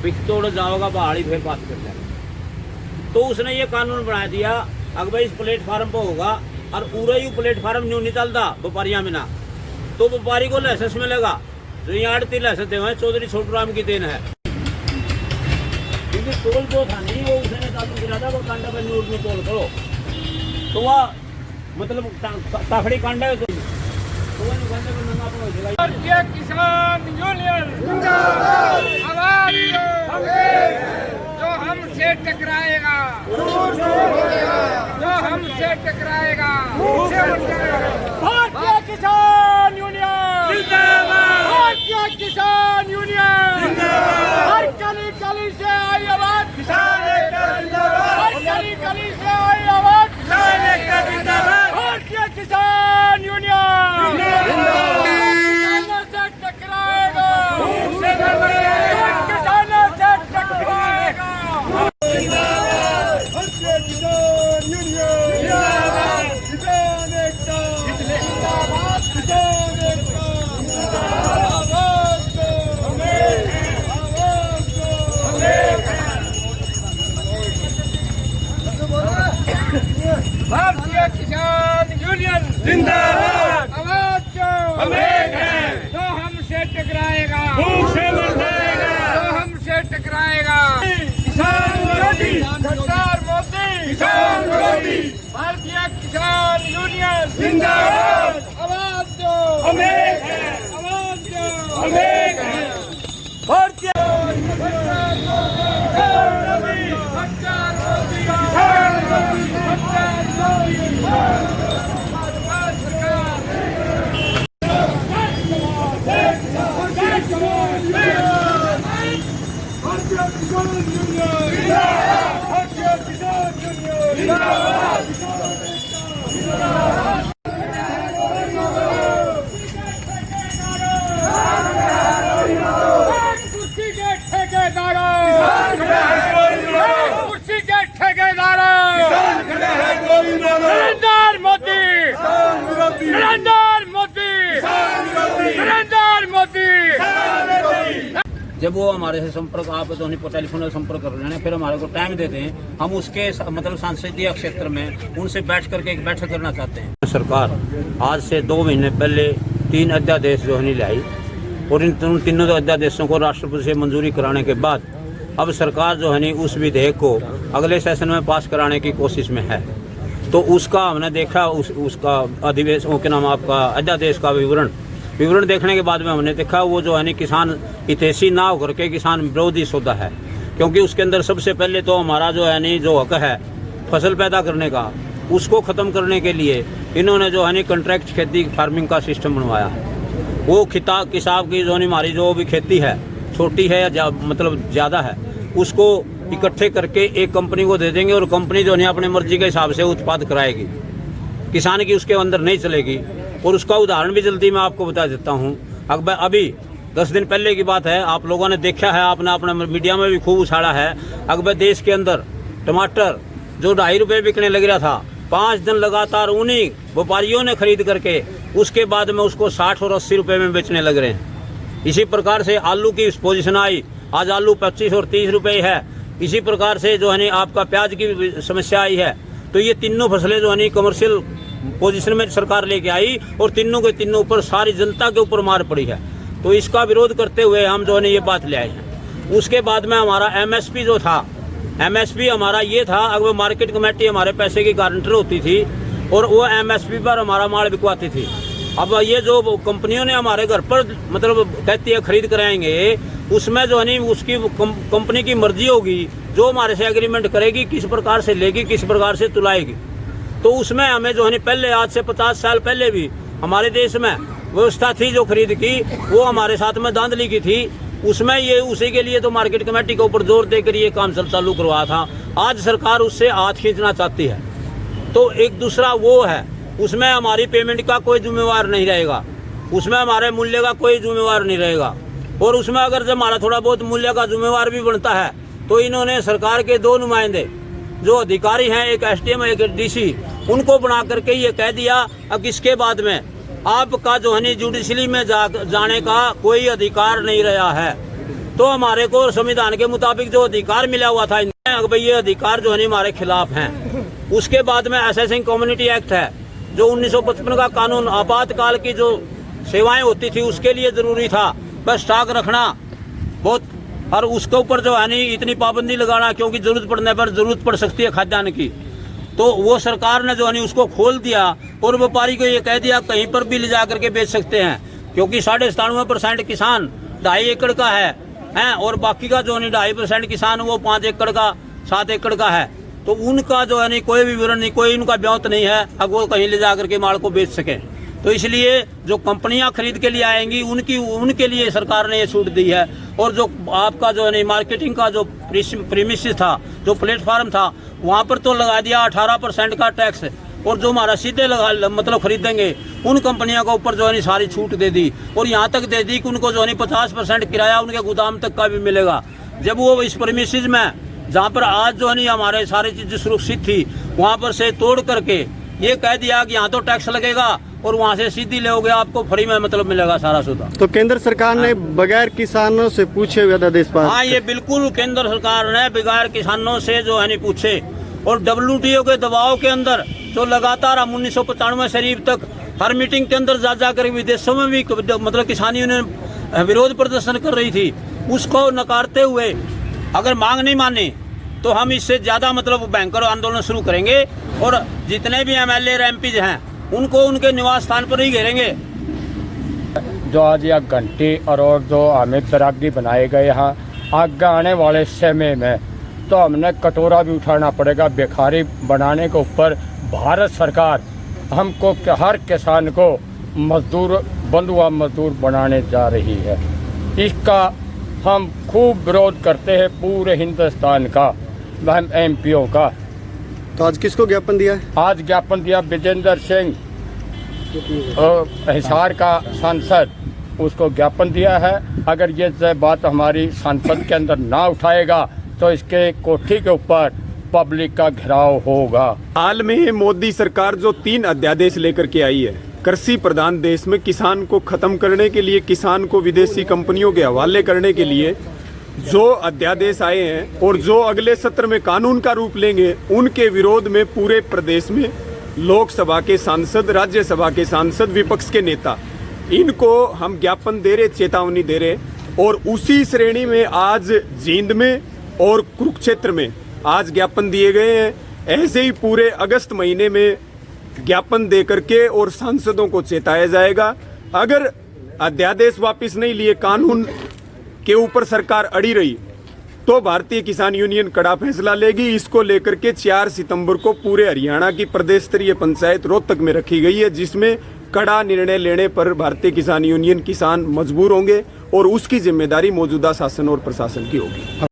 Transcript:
पिस्तौल जाओगा पहाड़ी फिर बात कर जाएगा। तो उसने ये कानून बना दिया अगर भाई इस प्लेटफार्म पर होगा और पूरा ही प्लेटफार्म न्यू नहीं चलता व्यापारियों में ना, तो व्यापारी को लाइसेंस मिलेगा। जो यहाँ 38 लाइसेंस दे हुए चौधरी छोटू राम की देन है, क्योंकि टोल जो था नहीं वो उसने चालू किया था। वो कांडा में न्यूज में टोल करो तो वह मतलब ताखड़ी कांडा है तो वो निकालने में नंगा पड़ जाएगा। भारतीय किसान यूनियन जिंदाबाद, आवाज जो हमसे टकराएगा, जो हमसे टकराएगा, भारतीय किसान यूनियन जिंदाबाद, भारतीय किसान यूनियन जिंदाबाद। हर गली गली से आई आवाज किसान एकता जिंदाबाद, हर गली गली से आई आवाज किसान एकता जिंदाबाद, भारतीय किसान यूनियन जिंदाबाद। किसानों से टकराएगा, किसानों से टकराएगा, भारतीय किसान यूनियन जिंदाबाद, किसान एकता जिंदाबाद, किसान एकता भारतीय किसान यूनियन जिंदाबाद, आवाज जो हमें है, जो हमसे टकराएगा भूख से मर जाएगा, जो हमसे टकराएगा किसान विरोधी सरकार मोदी, किसान विरोधी भारतीय किसान यूनियन जिंदाबाद, आवाज जो हमें है, आवाज जो हमें है, भारतीय नरेंद्र मोदी, नरेंद्र मोदी, नरेंद्र मोदी। जब वो हमारे से संपर्क आप तो नहीं टेलीफोन संपर्क कर रहे हैं, फिर हमारे को टाइम देते हैं, हम उसके मतलब संसदीय क्षेत्र में उनसे बैठ करके एक बैठक करना चाहते हैं। सरकार आज से 2 महीने पहले 3 अध्यादेश जो है लाई और इन तीनों अध्यादेशों को राष्ट्रपति से मंजूरी कराने के बाद अब सरकार जो है उस विधेयक को अगले सेशन में पास कराने की कोशिश में है। तो उसका हमने देखा उसका अधिवेशन के नाम आपका अध्यादेश का विवरण देखने के बाद में हमने देखा वो जो है किसान हितैषी ना होकर के किसान विरोधी सौदा है, क्योंकि उसके अंदर सबसे पहले तो हमारा जो है जो हक है फसल पैदा करने का, उसको ख़त्म करने के लिए इन्होंने जो है कॉन्ट्रैक्ट खेती फार्मिंग का सिस्टम बनवाया है। वो किसाब की जो हमारी जो भी खेती है छोटी है या मतलब ज़्यादा है, उसको इकट्ठे करके एक कंपनी को दे देंगे और कंपनी जो है अपने मर्जी के हिसाब से उत्पाद कराएगी, किसान की उसके अंदर नहीं चलेगी। और उसका उदाहरण भी जल्दी मैं आपको बता देता हूँ। अभी 10 दिन पहले की बात है, आप लोगों ने देखा है, आपने अपने मीडिया में भी खूब उछाला है। अगर देश के अंदर टमाटर जो 2.5 रुपये बिकने लग रहा था, 5 दिन लगातार उन्हीं व्यापारियों ने खरीद करके उसके बाद में उसको 60 और 80 रुपये में बेचने लग रहे हैं। इसी प्रकार से आलू की पोजीशन आई, आज आलू 25 और 30 रुपये है। इसी प्रकार से जो है आपका प्याज की समस्या आई है। तो ये तीनों फसलें जो है कमर्शियल पोजीशन में सरकार लेके आई और तीनों के तीनों ऊपर सारी जनता के ऊपर मार पड़ी है। तो इसका विरोध करते हुए हम जो है ये बात ले आए हैं। उसके बाद में हमारा एमएसपी जो था, एमएसपी हमारा ये था, अगर मार्केट कमेटी हमारे पैसे की गारंटर होती थी और वो एमएसपी पर हमारा माल बिकवाती थी। अब ये जो कंपनियों ने हमारे घर पर मतलब कहती है खरीद कराएंगे, उसमें जो है उसकी कंपनी की मर्जी होगी, जो हमारे से एग्रीमेंट करेगी, किस प्रकार से लेगी, किस प्रकार से तुलाएगी। तो उसमें हमें जो है पहले आज से 50 साल पहले भी हमारे देश में व्यवस्था थी जो खरीद की, वो हमारे साथ में धांधली की थी। उसमें ये उसी के लिए तो मार्केट कमेटी के ऊपर जोर देकर ये काम चालू करवाया था। आज सरकार उससे हाथ खींचना चाहती है। तो एक दूसरा वो है, उसमें हमारी पेमेंट का कोई जिम्मेवार नहीं रहेगा, उसमें हमारे मूल्य का कोई जिम्मेवार नहीं रहेगा। और उसमें अगर जब हमारा थोड़ा बहुत मूल्य का जिम्मेवार भी बनता है तो इन्होंने सरकार के 2 नुमाइंदे जो अधिकारी हैं, एक एसडीएम एक डीसी, उनको बना करके ये कह दिया अब इसके बाद में आपका जो है जुडिशली में जाने का कोई अधिकार नहीं रहा है। तो हमारे को संविधान के मुताबिक जो अधिकार मिला हुआ था भाई ये अधिकार जो है हमारे खिलाफ हैं। उसके बाद में असेसिंग कम्युनिटी एक्ट है जो 1955 का कानून आपातकाल की जो सेवाएं होती थी उसके लिए जरूरी था बस स्टॉक रखना बहुत, और उसके ऊपर जो है नहीं इतनी पाबंदी लगाना क्योंकि जरूरत पड़ने पर जरूरत पड़ सकती है खाद्यान्न की। तो वो सरकार ने जो है नहीं उसको खोल दिया और व्यापारी को ये कह दिया कहीं पर भी ले जा करके बेच सकते हैं क्योंकि 97.5% किसान 2.5 एकड़ का है और बाकी का जो नहीं 2.5% किसान वो 5 एकड़ का 7 एकड़ का है। तो उनका जो है नहीं कोई भी विवरण नहीं, कोई उनका ब्यौत नहीं है अब वो कहीं ले जा करके माल को बेच सके। तो इसलिए जो कंपनियां खरीद के लिए आएंगी उनके लिए सरकार ने ये छूट दी है। और जो आपका जो है नहीं मार्केटिंग का जो प्रीमिसेस था जो प्लेटफार्म था वहाँ पर तो लगा दिया 18% का टैक्स और जो हमारा सीधे मतलब खरीदेंगे उन कंपनियों के ऊपर जो है सारी छूट दे दी और यहाँ तक दे दी कि उनको जो है 50% किराया उनके गोदाम तक का भी मिलेगा। जब वो इस प्रीमिसेस में जहाँ पर आज जो है नहीं हमारे सारी चीजें सुरक्षित थी वहाँ पर से तोड़ करके ये कह दिया कि यहाँ तो टैक्स लगेगा और वहाँ से सीधी लोगे आपको फ्री में मतलब मिलेगा सारा सौदा। तो केंद्र सरकार ने बगैर किसानों से पूछे हुए अध्यादेश पास। हाँ ये बिल्कुल केंद्र सरकार ने बगैर किसानों से जो है नहीं पूछे और WTO के दबाव के अंदर जो लगातार हम 1995 से अभी तक हर मीटिंग के अंदर जा कर विदेशों में भी मतलब किसान यूनियन विरोध प्रदर्शन कर रही थी उसको नकारते हुए अगर मांग नहीं माने तो हम इससे ज्यादा मतलब भयंकर आंदोलन शुरू करेंगे और जितने भी MLA और MPs हैं उनको उनके निवास स्थान पर ही घेरेंगे। जो आज यह घंटी और जो हमें बैरागी बनाए गए हैं आगे आने वाले समय में तो हमने कटोरा भी उठाना पड़ेगा। भिखारी बनाने के ऊपर भारत सरकार हमको हर किसान को मजदूर बंधुआ मजदूर बनाने जा रही है। इसका हम खूब विरोध करते हैं पूरे हिंदुस्तान का, हम MPओ का। तो आज किसको ज्ञापन दिया है? आज ज्ञापन दिया विजेंद्र सिंह हिसार का सांसद, उसको ज्ञापन दिया है। अगर ये बात हमारी सांसद के अंदर ना उठाएगा तो इसके कोठी के ऊपर पब्लिक का घेराव होगा। हाल में मोदी सरकार जो 3 अध्यादेश लेकर के आई है कृषि प्रधान देश में किसान को खत्म करने के लिए, किसान को विदेशी कंपनियों के हवाले करने के लिए जो अध्यादेश आए हैं और जो अगले सत्र में कानून का रूप लेंगे उनके विरोध में पूरे प्रदेश में लोकसभा के सांसद, राज्यसभा के सांसद, विपक्ष के नेता इनको हम ज्ञापन दे रहे, चेतावनी दे रहे। और उसी श्रेणी में आज जींद में और कुरुक्षेत्र में आज ज्ञापन दिए गए हैं। ऐसे ही पूरे अगस्त महीने में ज्ञापन दे करके और सांसदों को चेताया जाएगा। अगर अध्यादेश वापस नहीं लिए, कानून के ऊपर सरकार अड़ी रही तो भारतीय किसान यूनियन कड़ा फैसला लेगी। इसको लेकर के 4 सितंबर को पूरे हरियाणा की प्रदेश स्तरीय पंचायत रोहतक में रखी गई है जिसमें कड़ा निर्णय लेने पर भारतीय किसान यूनियन किसान मजबूर होंगे और उसकी जिम्मेदारी मौजूदा शासन और प्रशासन की होगी।